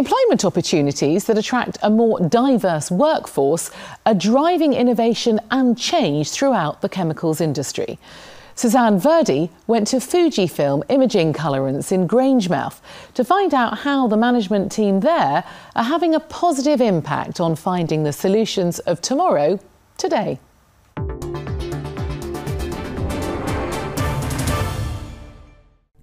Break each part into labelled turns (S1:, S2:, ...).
S1: Employment opportunities that attract a more diverse workforce are driving innovation and change throughout the chemicals industry. Suzanne Virdee went to FUJIFILM Imaging Colorants in Grangemouth to find out how the management team there are having a positive impact on finding the solutions of tomorrow today.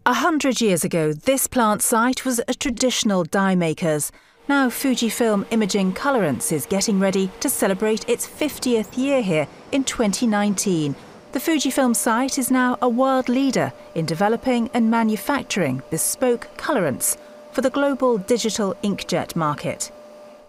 S2: A 100 years ago, this plant site was a traditional dye maker's. Now FUJIFILM Imaging Colorants is getting ready to celebrate its 50th year here in 2019. The FUJIFILM site is now a world leader in developing and manufacturing bespoke colorants for the global digital inkjet market.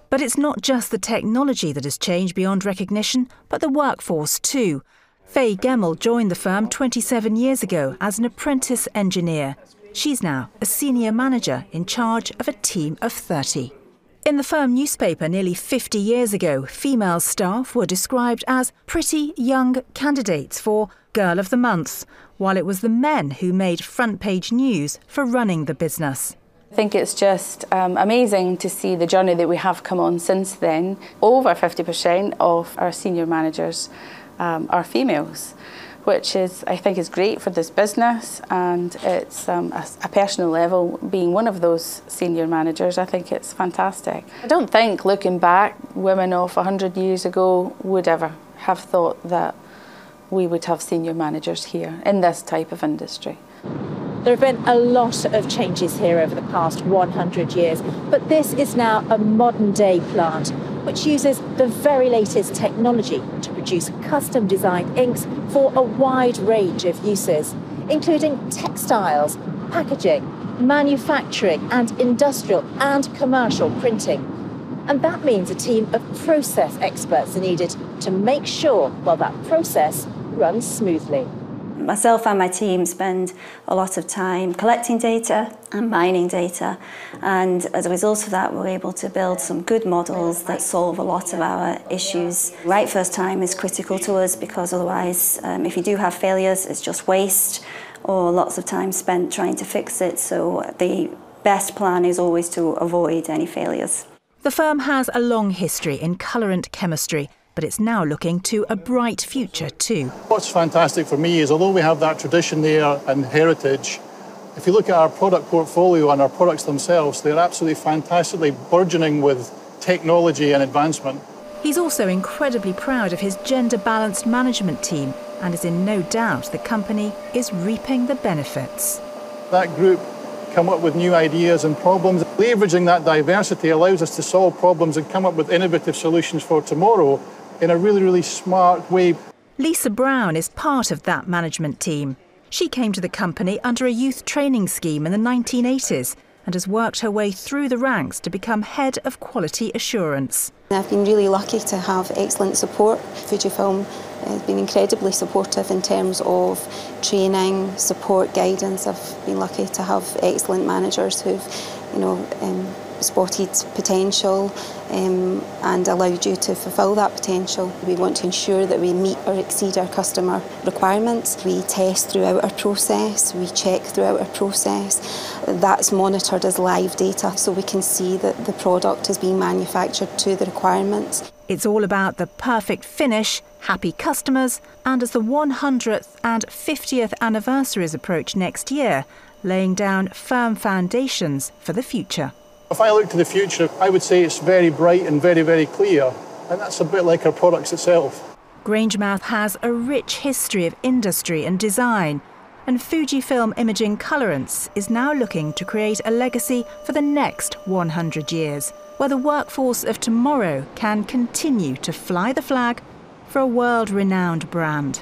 S2: But it's not just the technology that has changed beyond recognition, but the workforce too. Faye Gemmell joined the firm 27 years ago as an apprentice engineer. She's now a senior manager in charge of a team of 30. In the firm newspaper nearly 50 years ago, female staff were described as pretty young candidates for Girl of the Month, while it was the men who made front-page news for running the business.
S3: I think it's just amazing to see the journey that we have come on since then. Over 50% of our senior managers are females, which is, I think, is great for this business, and it's a personal level, being one of those senior managers, I think it's fantastic. I don't think, looking back, women of 100 years ago would ever have thought that we would have senior managers here in this type of industry.
S4: There have been a lot of changes here over the past 100 years, but this is now a modern-day plant which uses the very latest technology to produce custom-designed inks for a wide range of uses, including textiles, packaging, manufacturing and industrial and commercial printing. And that means a team of process experts are needed to make sure, well, that process runs smoothly.
S5: Myself and my team spend a lot of time collecting data and mining data, and as a result of that we're able to build some good models that solve a lot of our issues. Right first time is critical to us, because otherwise if you do have failures it's just waste or lots of time spent trying to fix it, so the best plan is always to avoid any failures.
S2: The firm has a long history in colorant chemistry, but it's now looking to a bright future too.
S6: What's fantastic for me is, although we have that tradition there and heritage, if you look at our product portfolio and our products themselves, they're absolutely fantastically burgeoning with technology and advancement.
S2: He's also incredibly proud of his gender-balanced management team and is in no doubt the company is reaping the benefits.
S6: That group come up with new ideas and problems. Leveraging that diversity allows us to solve problems and come up with innovative solutions for tomorrow in a really, really smart way.
S2: Lisa Brown is part of that management team. She came to the company under a youth training scheme in the 1980s and has worked her way through the ranks to become head of quality assurance.
S7: I've been really lucky to have excellent support. FUJIFILM has been incredibly supportive in terms of training, support, guidance. I've been lucky to have excellent managers who've, spotted potential and allowed you to fulfil that potential. We want to ensure that we meet or exceed our customer requirements. We test throughout our process, we check throughout our process. That's monitored as live data, so we can see that the product is being manufactured to the requirements.
S2: It's all about the perfect finish, happy customers, and as the 100th and 50th anniversaries approach next year, laying down firm foundations for the future.
S6: If I look to the future, I would say it's very bright and very, very clear, and that's a bit like our products itself.
S2: Grangemouth has a rich history of industry and design, and FUJIFILM Imaging Colorants is now looking to create a legacy for the next 100 years, where the workforce of tomorrow can continue to fly the flag for a world-renowned brand.